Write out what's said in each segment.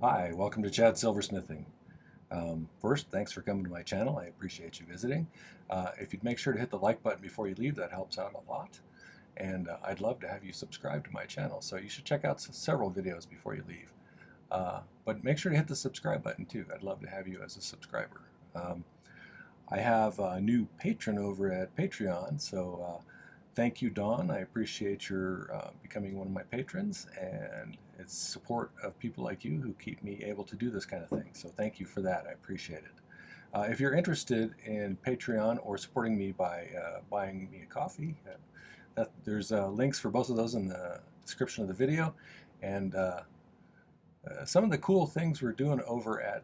Hi, welcome to Chad Silversmithing. First, thanks for coming to my channel. I appreciate you visiting. If you'd make sure to hit the like button before you leave, that helps out a lot. And I'd love to have you subscribe to my channel, so you should check out several videos before you leave. But make sure to hit the subscribe button too. I'd love to have you as a subscriber. I have a new patron over at Patreon, so thank you, Dawn. I appreciate your becoming one of my patrons, and it's support of people like you who keep me able to do this kind of thing. So thank you for that. I appreciate it. If you're interested in Patreon or supporting me by buying me a coffee, there's links for both of those in the description of the video. And some of the cool things we're doing over at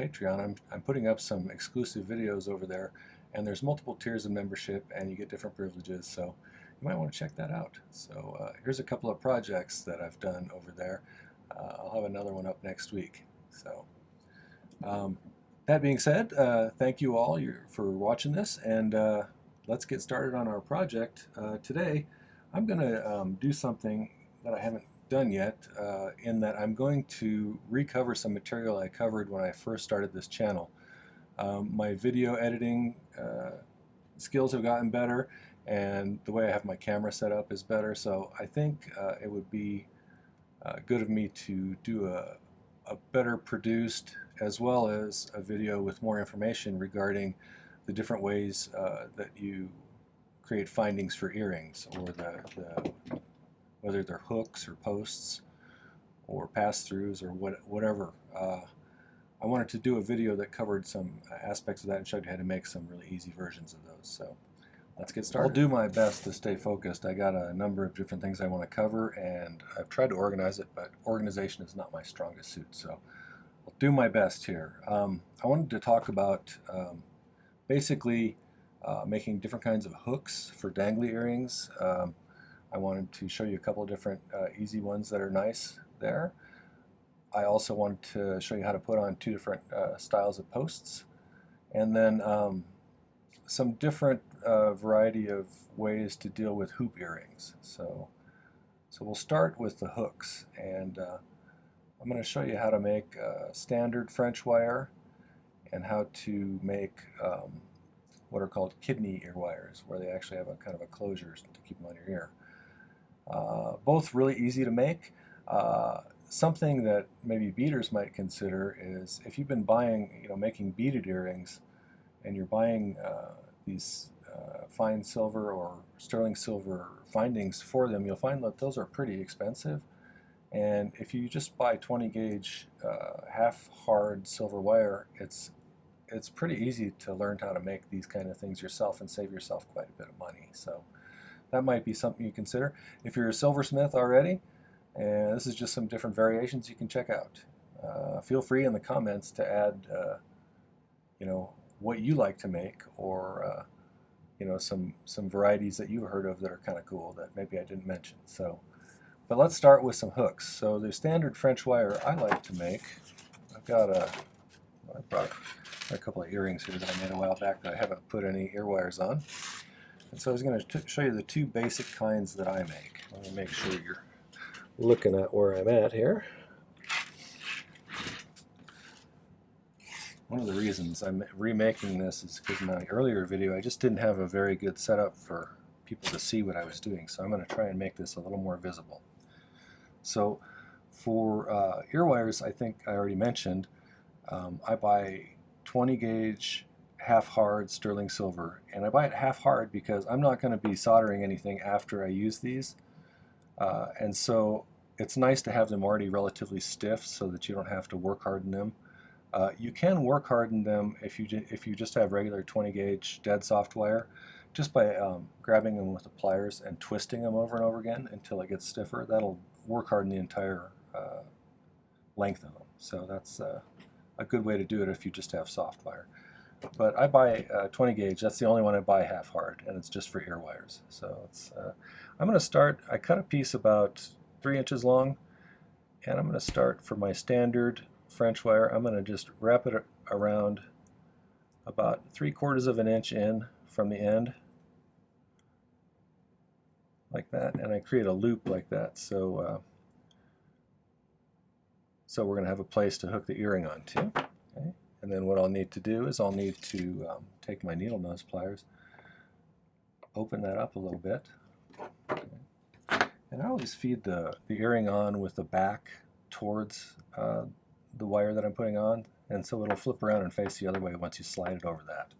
Patreon, I'm putting up some exclusive videos over there, and there's multiple tiers of membership and you get different privileges, so you might want to check that out. So here's a couple of projects that I've done over there. I'll have another one up next week. So that being said, thank you all for watching this, and let's get started on our project. Today I'm going to do something that I haven't done yet, in that I'm going to recover some material I covered when I first started this channel. My video editing skills have gotten better, and the way I have my camera set up is better, so I think it would be good of me to do a better produced as well as a video with more information regarding the different ways that you create findings for earrings, or whether they're hooks or posts or pass-throughs or whatever. I wanted to do a video that covered some aspects of that and showed you how to make some really easy versions of those. So let's get started. I'll do my best to stay focused. I got a number of different things I want to cover, and I've tried to organize it, but organization is not my strongest suit, so I'll do my best here. I wanted to talk about basically making different kinds of hooks for dangly earrings. I wanted to show you a couple of different easy ones that are nice there. I also wanted to show you how to put on two different styles of posts, and then some different variety of ways to deal with hoop earrings. So we'll start with the hooks, and I'm going to show you how to make standard French wire and how to make what are called kidney ear wires, where they actually have a kind of a closure to keep them on your ear. Both really easy to make. Something that maybe beaders might consider is if you've been buying, making beaded earrings, and you're buying these fine silver or sterling silver findings for them, you'll find that those are pretty expensive. And if you just buy 20 gauge half hard silver wire, it's pretty easy to learn how to make these kind of things yourself and save yourself quite a bit of money. So that might be something you consider. If you're a silversmith already, and this is just some different variations you can check out. Feel free in the comments to add, what you like to make, or some varieties that you've heard of that are kind of cool that maybe I didn't mention. So, but let's start with some hooks. So the standard French wire I like to make. I've got I brought a couple of earrings here that I made a while back that I haven't put any ear wires on. And so I was going to show you the two basic kinds that I make. Let me make sure you're looking at where I'm at here. One of the reasons I'm remaking this is because in my earlier video I just didn't have a very good setup for people to see what I was doing, so I'm going to try and make this a little more visible. So for ear wires, I think I already mentioned, I buy 20 gauge half hard sterling silver, and I buy it half hard because I'm not going to be soldering anything after I use these. And so it's nice to have them already relatively stiff so that you don't have to work harden them. You can work harden them if you just have regular 20 gauge dead soft wire, just by grabbing them with the pliers and twisting them over and over again until it gets stiffer. That'll work harden the entire length of them. So that's a good way to do it if you just have soft wire. But I buy 20 gauge. That's the only one I buy half hard, and it's just for ear wires. So I'm going to start. I cut a piece about 3 inches long, and I'm going to start for my standard French wire. I'm going to just wrap it around about 3/4 of an inch in from the end, like that, and I create a loop like that. So So we're going to have a place to hook the earring onto. Okay? And then what I'll need to do is I'll need to take my needle nose pliers, open that up a little bit. Okay? And I always feed the earring on with the back towards the wire that I'm putting on, and so it'll flip around and face the other way once you slide it over that.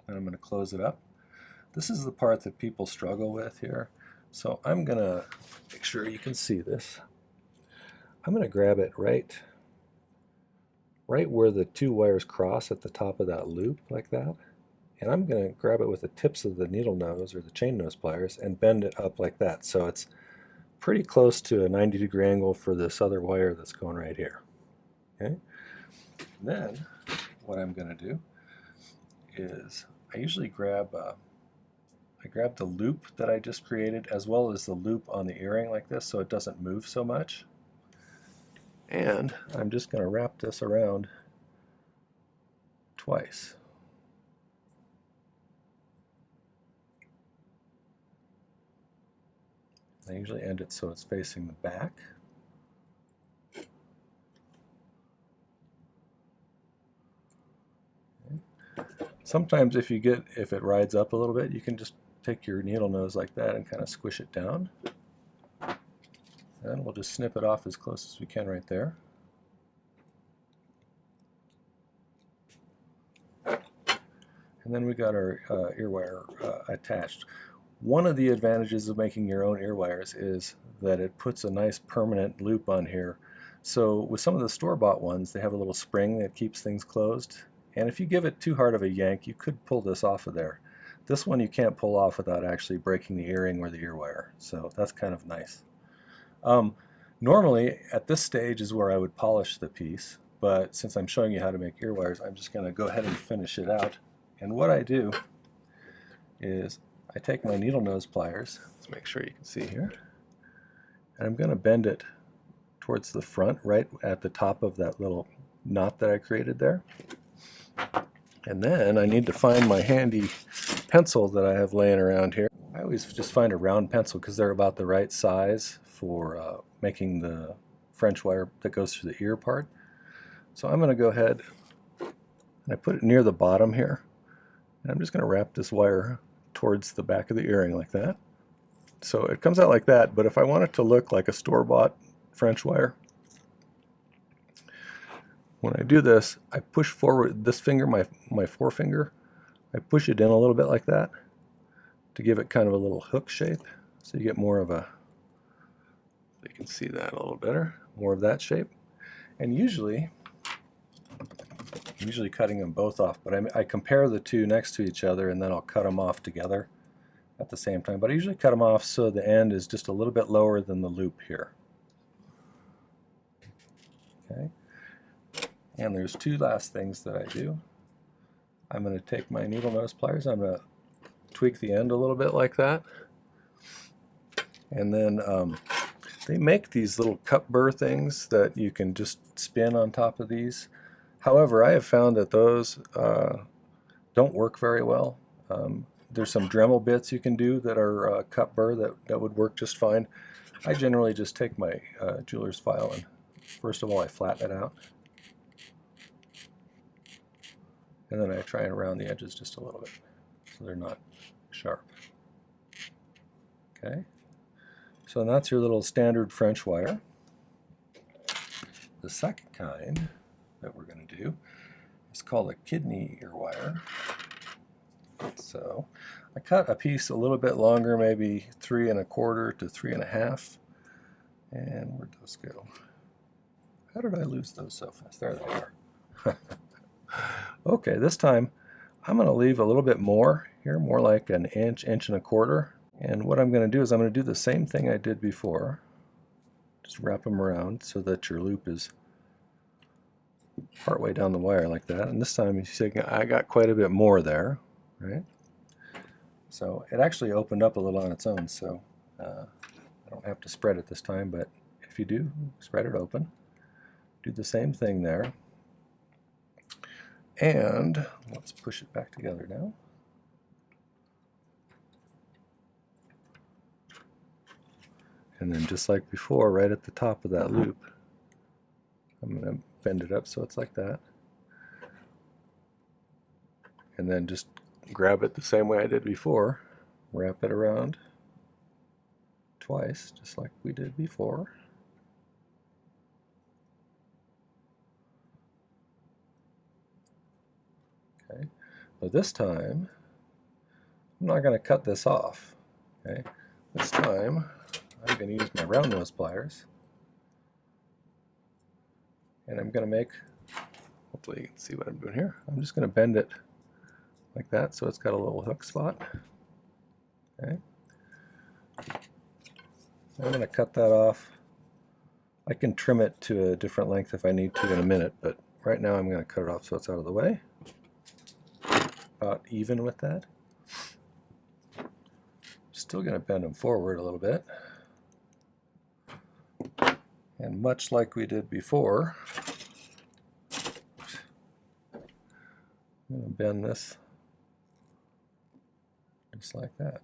And I'm going to close it up. This is the part that people struggle with here. So I'm going to make sure you can see this. I'm going to grab it right where the two wires cross at the top of that loop, like that. And I'm going to grab it with the tips of the needle nose or the chain nose pliers and bend it up like that. So it's pretty close to a 90-degree angle for this other wire that's going right here. Okay. And then what I'm going to do is I usually grab the loop that I just created as well as the loop on the earring like this so it doesn't move so much. And I'm just going to wrap this around twice. I usually end it so it's facing the back. Okay. Sometimes if it rides up a little bit, you can just take your needle nose like that and kind of squish it down. And we'll just snip it off as close as we can right there. And then we got our ear wire attached. One of the advantages of making your own ear wires is that it puts a nice permanent loop on here. So with some of the store-bought ones, they have a little spring that keeps things closed. And if you give it too hard of a yank, you could pull this off of there. This one you can't pull off without actually breaking the earring or the ear wire. So that's kind of nice. Normally, at this stage is where I would polish the piece. But since I'm showing you how to make ear wires, I'm just going to go ahead and finish it out. And what I do is I take my needle nose pliers, let's make sure you can see here, and I'm going to bend it towards the front, right at the top of that little knot that I created there. And then I need to find my handy pencil that I have laying around here. I always just find a round pencil because they're about the right size for making the French wire that goes through the ear part. So I'm going to go ahead and I put it near the bottom here. And I'm just going to wrap this wire towards the back of the earring like that. So it comes out like that, but if I want it to look like a store-bought French wire, when I do this, I push forward this finger, my forefinger, I push it in a little bit like that to give it kind of a little hook shape. So you get more of a, you can see that a little better, more of that shape. And usually cutting them both off, but I compare the two next to each other and then I'll cut them off together at the same time. But I usually cut them off so the end is just a little bit lower than the loop here. Okay. And there's two last things that I do. I'm going to take my needle nose pliers, I'm going to tweak the end a little bit like that. And then they make these little cup burr things that you can just spin on top of these. However, I have found that those don't work very well. There's some Dremel bits you can do that are cup burr that would work just fine. I generally just take my jeweler's file and first of all I flatten it out. And then I try and round the edges just a little bit so they're not sharp. Okay, so that's your little standard French wire. The second kind that we're going to do is called a kidney ear wire. So I cut a piece a little bit longer, maybe 3 1/4 to 3 1/2. And where'd those go? How did I lose those so fast? There they are. Okay, this time I'm going to leave a little bit more here, more like an inch, 1 1/4. And what I'm going to do is I'm going to do the same thing I did before. Just wrap them around so that your loop is partway down the wire like that. And this time you see I got quite a bit more there, right? So it actually opened up a little on its own, so I don't have to spread it this time, but if you do, spread it open. Do the same thing there. And let's push it back together now. And then just like before, right at the top of that loop, I'm going to bend it up so it's like that. And then just grab it the same way I did before, wrap it around twice, just like we did before. Okay, but this time, I'm not going to cut this off. Okay, this time, I'm going to use my round nose pliers, and I'm going to make, hopefully you can see what I'm doing here. I'm just going to bend it like that so it's got a little hook spot. Okay. I'm going to cut that off. I can trim it to a different length if I need to in a minute, but right now I'm going to cut it off so it's out of the way. About even with that. Still going to bend them forward a little bit. And much like we did before, I'm going to bend this just like that.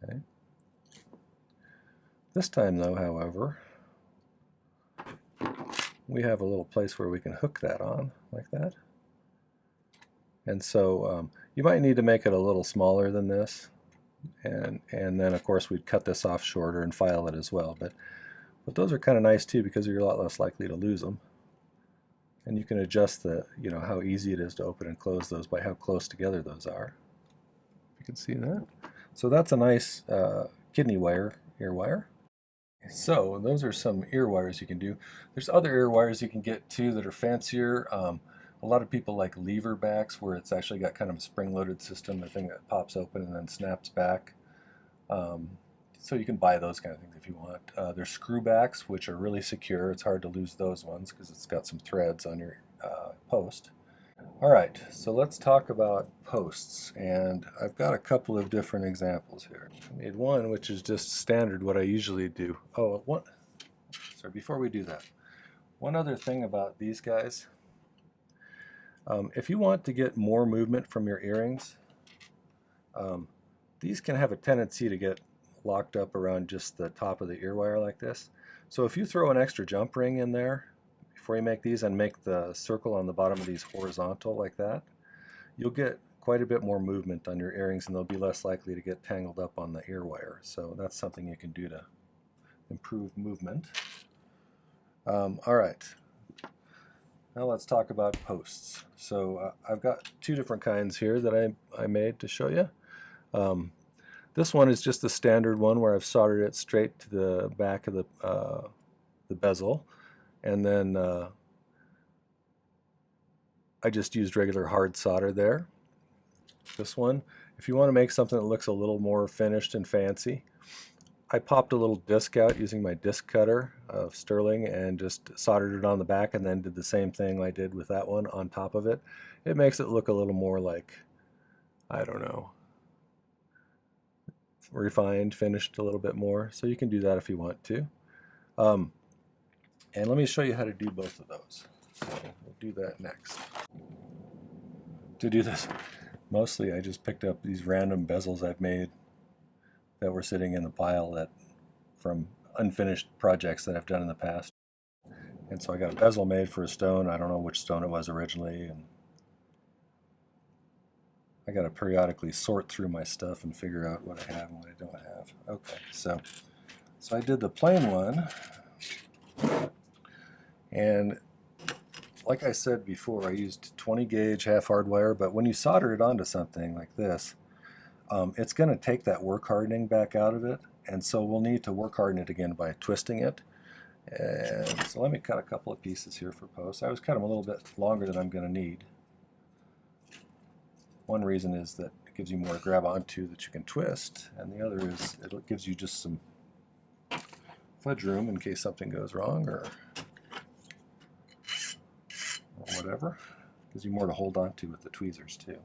Okay. This time though, however, we have a little place where we can hook that on like that. And so you might need to make it a little smaller than this. And then of course we'd cut this off shorter and file it as well. But those are kind of nice too because you're a lot less likely to lose them. And you can adjust the, how easy it is to open and close those by how close together those are. You can see that. So that's a nice kidney wire, ear wire. So those are some ear wires you can do. There's other ear wires you can get too that are fancier. A lot of people like lever backs where it's actually got kind of a spring-loaded system, the thing that pops open and then snaps back. So you can buy those kind of things if you want. There's screw backs, which are really secure. It's hard to lose those ones because it's got some threads on your post. All right, so let's talk about posts, and I've got a couple of different examples here. I made one which is just standard what I usually do. Oh, sorry, before we do that, one other thing about these guys. If you want to get more movement from your earrings, these can have a tendency to get locked up around just the top of the ear wire like this. So if you throw an extra jump ring in there before you make these and make the circle on the bottom of these horizontal like that, you'll get quite a bit more movement on your earrings and they'll be less likely to get tangled up on the ear wire. So that's something you can do to improve movement. All right, now let's talk about posts. So I've got two different kinds here that I made to show you. This one is just the standard one where I've soldered it straight to the back of the bezel, and then I just used regular hard solder there. This one, if you want to make something that looks a little more finished and fancy, I popped a little disc out using my disc cutter of sterling and just soldered it on the back and then did the same thing I did with that one on top of it. It makes it look a little more like, I don't know, refined, finished a little bit more. So you can do that if you want to. And let me show you how to do both of those. So we'll do that next. To do this, mostly I just picked up these random bezels I've made that were sitting in the pile from unfinished projects that I've done in the past. And so I got a bezel made for a stone. I don't know which stone it was originally, and I got to periodically sort through my stuff and figure out what I have and what I don't have. Okay, so I did the plain one, and like I said before, I used 20 gauge half hard wire, but when you solder it onto something like this, it's going to take that work hardening back out of it, and so we'll need to work harden it again by twisting it. And so let me cut a couple of pieces here for posts. I always cut them a little bit longer than I'm going to need. One reason is that it gives you more to grab onto that you can twist, and the other is it gives you just some fudge room in case something goes wrong or whatever. Gives you more to hold on to with the tweezers too.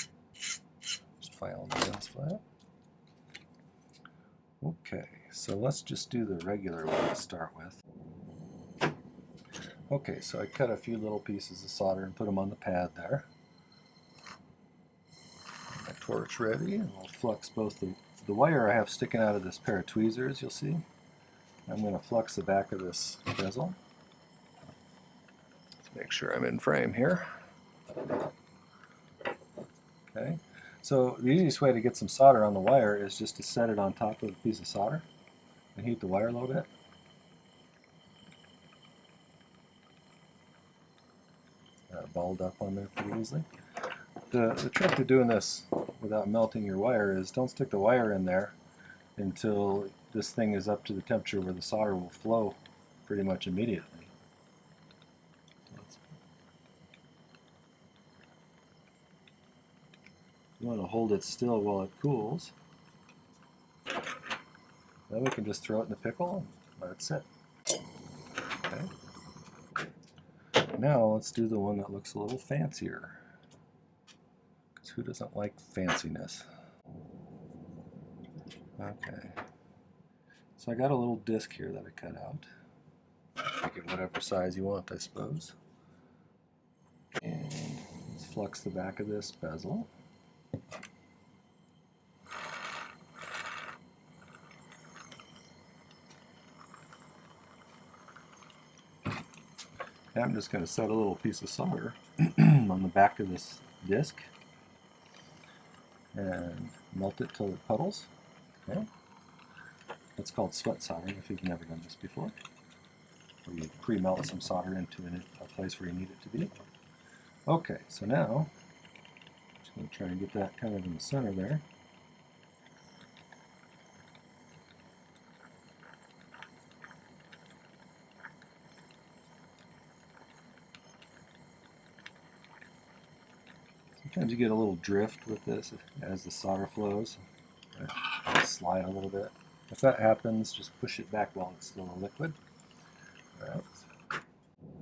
Just file the ends flat. Okay, so let's just do the regular one to start with. Okay, so I cut a few little pieces of solder and put them on the pad there. My torch ready, and I'll flux both the the wire I have sticking out of this pair of tweezers, you'll see. I'm going to flux the back of this bezel. Let's make sure I'm in frame here. Okay, so the easiest way to get some solder on the wire is just to set it on top of a piece of solder and heat the wire a little bit. Balled up on there pretty easily. The trick to doing this without melting your wire is don't stick the wire in there until this thing is up to the temperature where the solder will flow pretty much immediately. You want to hold it still while it cools. Then we can just throw it in the pickle and let it sit. Okay. Now let's do the one that looks a little fancier. Because who doesn't like fanciness? Okay. So I got a little disc here that I cut out. Make it whatever size you want, I suppose. And let's flux the back of this bezel. And I'm just going to set a little piece of solder on the back of this disc and melt it till it puddles. Okay. That's called sweat soldering if you've never done this before. Where you pre-melt some solder into a place where you need it to be. Okay, so now I'm just going to try and get that kind of in the center there. Sometimes you get a little drift with this as the solder flows. It'll slide a little bit. If that happens, just push it back while it's still a liquid. All right.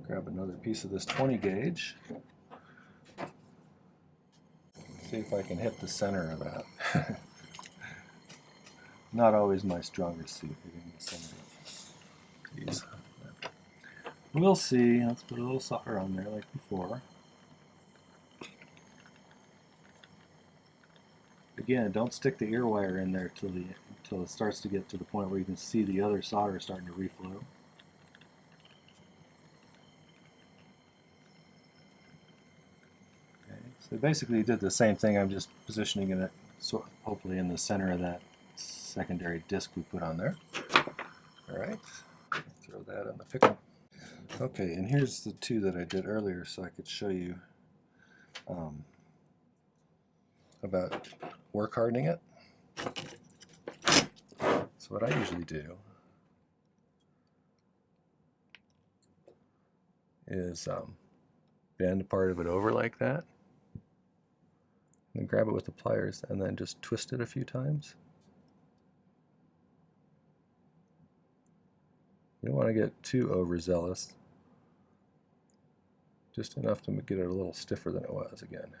Grab another piece of this 20 gauge. See if I can hit the center of that. Not always my strongest suit, hitting the center of these. We'll see. Let's put a little solder on there like before. Again, don't stick the ear wire in there until it starts to get to the point where you can see the other solder starting to reflow. Okay, so basically did the same thing. I'm just positioning it hopefully in the center of that secondary disc we put on there. All right, throw that in the pickle. Okay, and here's the two that I did earlier so I could show you about work hardening it. So what I usually do is bend part of it over like that, and grab it with the pliers and then just twist it a few times. You don't want to get too overzealous, just enough to get it a little stiffer than it was again.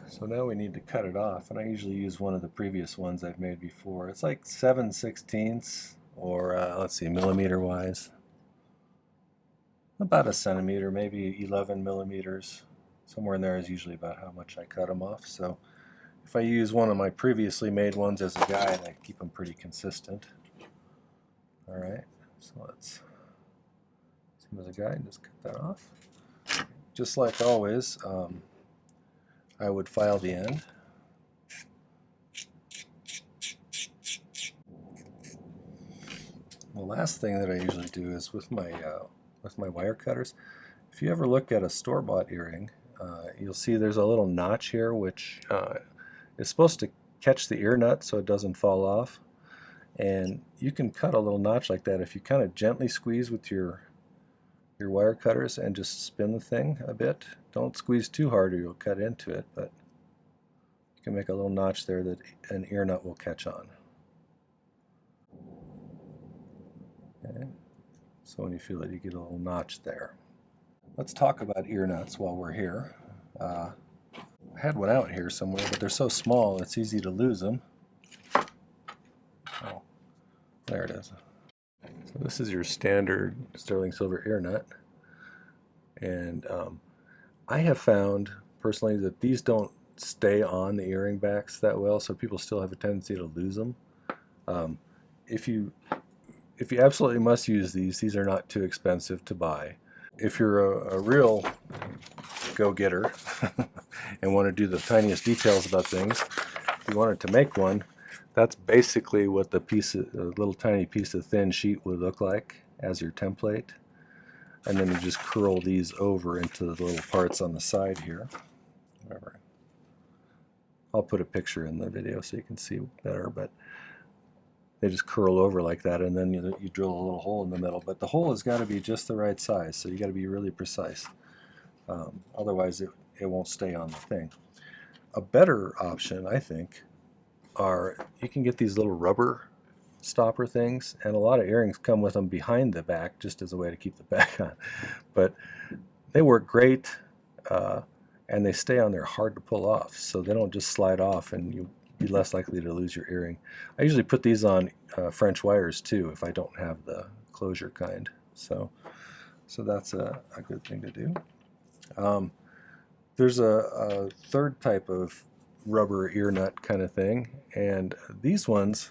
So now we need to cut it off, and I usually use one of the previous ones I've made before. It's like 7/16 or let's see, millimeter wise, about a centimeter, maybe 11 millimeters. Somewhere in there is usually about how much I cut them off. So if I use one of my previously made ones as a guide, I keep them pretty consistent. All right, so let's see as a guide, just cut that off. Just like always, I would file the end. The last thing that I usually do is with my wire cutters. If you ever look at a store-bought earring, you'll see there's a little notch here which is supposed to catch the ear nut so it doesn't fall off. And you can cut a little notch like that if you kind of gently squeeze with your wire cutters and just spin the thing a bit. Don't squeeze too hard or you'll cut into it, but you can make a little notch there that an ear nut will catch on. Okay. So when you feel it, you get a little notch there. Let's talk about ear nuts while we're here. I had one out here somewhere, but they're so small it's easy to lose them. Oh, there it is. So this is your standard sterling silver ear nut, and I have found personally that these don't stay on the earring backs that well, so people still have a tendency to lose them. If you absolutely must use these are not too expensive to buy. If you're a real go-getter and want to do the tiniest details about things, if you wanted to make one, that's basically what the little tiny piece of thin sheet would look like as your template. And then you just curl these over into the little parts on the side here. Whatever. I'll put a picture in the video so you can see better, but they just curl over like that, and then you drill a little hole in the middle. But the hole has got to be just the right size, so you got to be really precise. Otherwise, it won't stay on the thing. A better option, I think, are you can get these little rubber stopper things, and a lot of earrings come with them behind the back just as a way to keep the back on. But they work great, and they stay on there hard to pull off, so they don't just slide off and you'll be less likely to lose your earring. I usually put these on French wires too if I don't have the closure kind. So that's a good thing to do. There's a third type of rubber ear nut kind of thing, and these ones,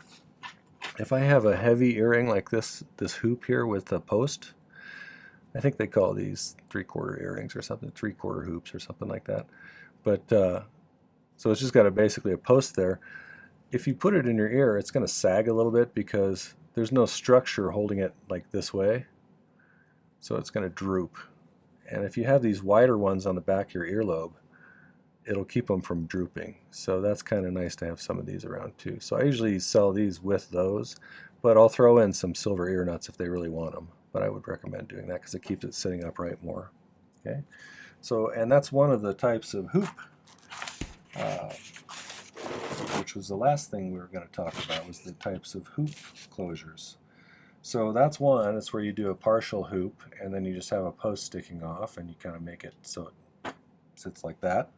if I have a heavy earring like this hoop here with a post, I think they call these 3/4 earrings or something, 3/4 hoops or something like that. But so it's just got basically a post there. If you put it in your ear, it's going to sag a little bit because there's no structure holding it like this way. So it's going to droop. And if you have these wider ones on the back of your earlobe, it'll keep them from drooping. So that's kind of nice to have some of these around too. So I usually sell these with those, but I'll throw in some silver ear nuts if they really want them. But I would recommend doing that because it keeps it sitting upright more. Okay, so and that's one of the types of hoop, which was the last thing we were going to talk about, was the types of hoop closures. So that's one. It's where you do a partial hoop and then you just have a post sticking off and you kind of make it so it sits like that.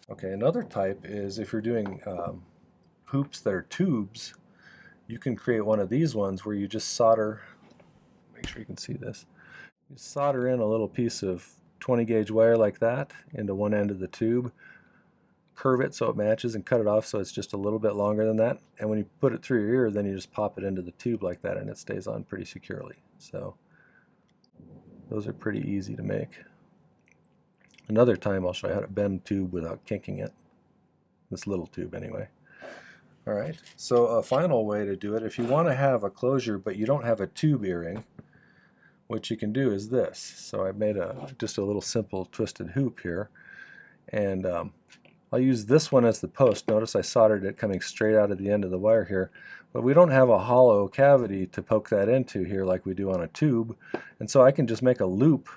Okay, another type is if you're doing hoops that are tubes, you can create one of these ones where you just solder, make sure you can see this, you solder in a little piece of 20 gauge wire like that into one end of the tube, curve it so it matches and cut it off so it's just a little bit longer than that, and when you put it through your ear, then you just pop it into the tube like that and it stays on pretty securely. So those are pretty easy to make. Another time I'll show you how to bend tube without kinking it, this little tube anyway. All right, so a final way to do it, if you want to have a closure but you don't have a tube earring, what you can do is this. So I made just a little simple twisted hoop here, and I'll use this one as the post. Notice I soldered it coming straight out of the end of the wire here, but we don't have a hollow cavity to poke that into here like we do on a tube, and so I can just make a loop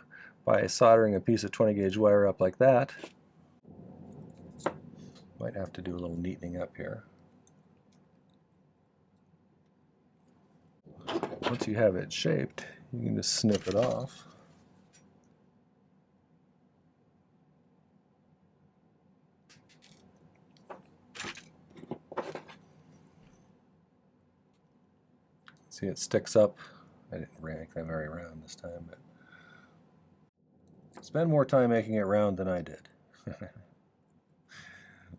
by soldering a piece of 20 gauge wire up like that. Might have to do a little neatening up here. Once you have it shaped, you can just snip it off. See, it sticks up. I didn't make that very round this time, but spend more time making it round than I did.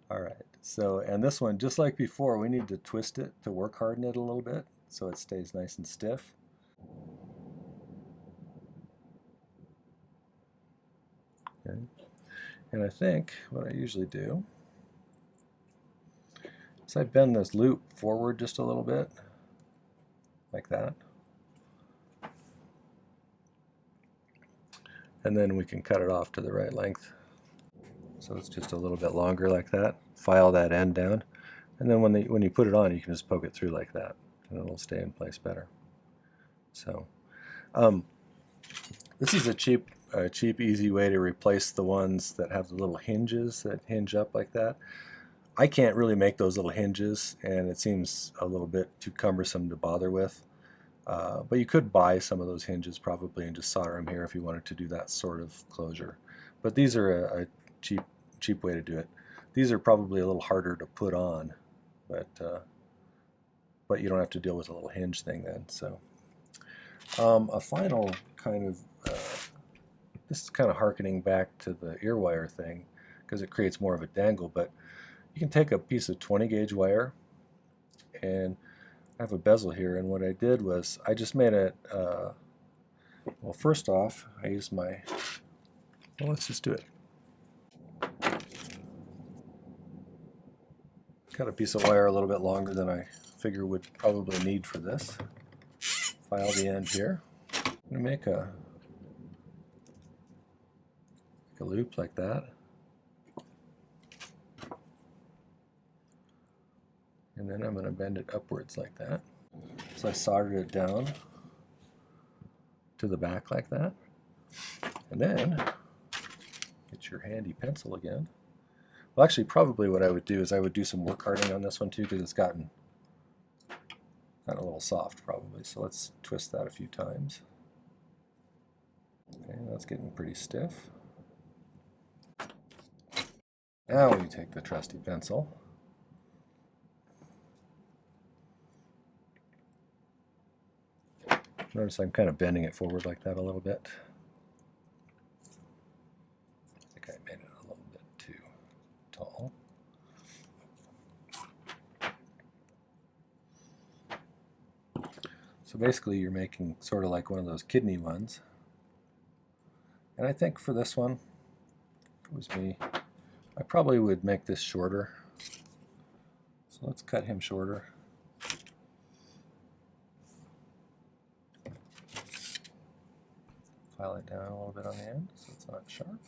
All right, so, and this one, just like before, we need to twist it to work harden it a little bit so it stays nice and stiff. Okay. And I think what I usually do is I bend this loop forward just a little bit, like that. And then we can cut it off to the right length. So it's just a little bit longer like that. File that end down. And then when you put it on, you can just poke it through like that, and it'll stay in place better. So this is a cheap, easy way to replace the ones that have the little hinges that hinge up like that. I can't really make those little hinges, and it seems a little bit too cumbersome to bother with. But you could buy some of those hinges probably and just solder them here if you wanted to do that sort of closure. But these are a cheap way to do it. These are probably a little harder to put on, but you don't have to deal with a little hinge thing then. So a final kind of, this is kind of harkening back to the ear wire thing. because it creates more of a dangle. But you can take a piece of 20 gauge wire, and I have a bezel here, and what I did was I just made it, well, first off, I used my, well, let's just do it. Got a piece of wire a little bit longer than I figure would probably need for this. File the end here. I'm going to make a loop like that. And then I'm going to bend it upwards like that. So I soldered it down to the back like that. And then, get your handy pencil again. Well, actually, probably what I would do is I would do some work hardening on this one too, because it's gotten a little soft probably. So let's twist that a few times. Okay, that's getting pretty stiff. Now we take the trusty pencil. Notice I'm kind of bending it forward like that a little bit. I think I made it a little bit too tall. So basically you're making sort of like one of those kidney ones. And I think for this one, if it was me, I probably would make this shorter. So let's cut him shorter. File it down a little bit on the end so it's not sharp.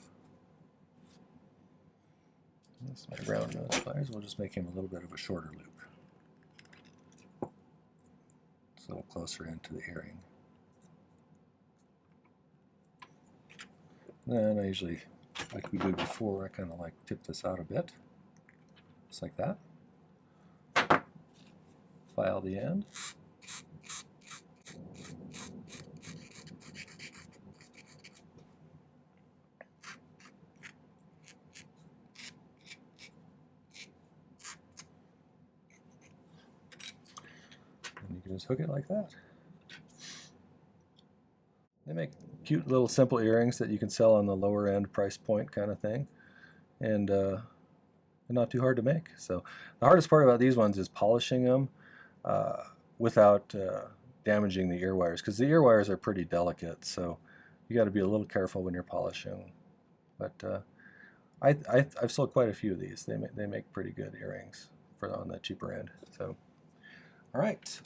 This is my round nose pliers. We'll just make him a little bit of a shorter loop. It's a little closer into the earring. Then I usually, like we did before, I kind of like tip this out a bit, just like that. File the end. And you can just hook it like that. They make cute little simple earrings that you can sell on the lower end price point kind of thing, and not too hard to make. So the hardest part about these ones is polishing them without damaging the ear wires, because the ear wires are pretty delicate, so you got to be a little careful when you're polishing. But I've sold quite a few of these. They make pretty good earrings on the cheaper end. So all right.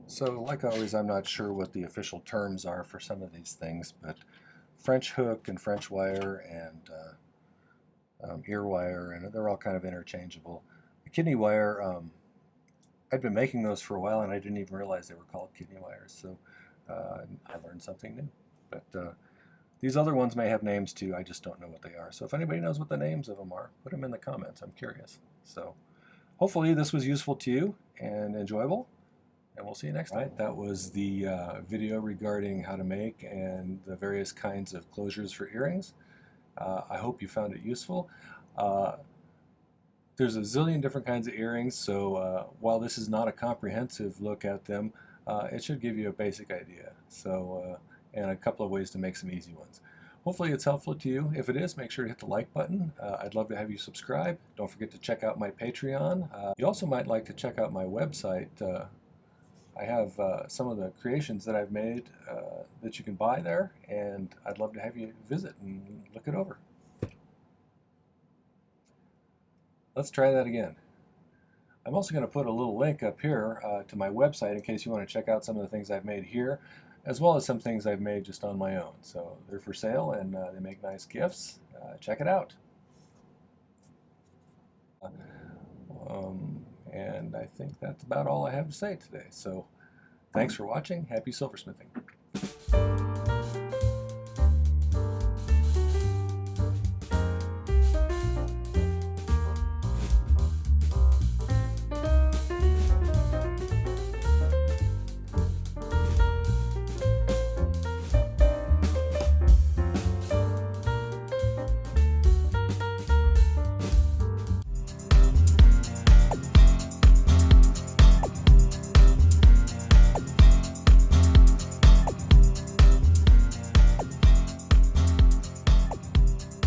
So like always, I'm not sure what the official terms are for some of these things, but French hook and French wire and ear wire, and they're all kind of interchangeable. The kidney wire, I'd been making those for a while and I didn't even realize they were called kidney wires, so I learned something new. But these other ones may have names too, I just don't know what they are. So if anybody knows what the names of them are, put them in the comments, I'm curious. So hopefully this was useful to you and enjoyable, and we'll see you next time. Right, that was the video regarding how to make and the various kinds of closures for earrings. I hope you found it useful. There's a zillion different kinds of earrings, so while this is not a comprehensive look at them, it should give you a basic idea. So, and a couple of ways to make some easy ones. Hopefully it's helpful to you. If it is, make sure to hit the like button. I'd love to have you subscribe. Don't forget to check out my Patreon. You also might like to check out my website. I have some of the creations that I've made that you can buy there, and I'd love to have you visit and look it over. Let's try that again. I'm also going to put a little link up here to my website in case you want to check out some of the things I've made here, as well as some things I've made just on my own. So they're for sale, and they make nice gifts. Check it out. And I think that's about all I have to say today. So thanks for watching. Happy silversmithing.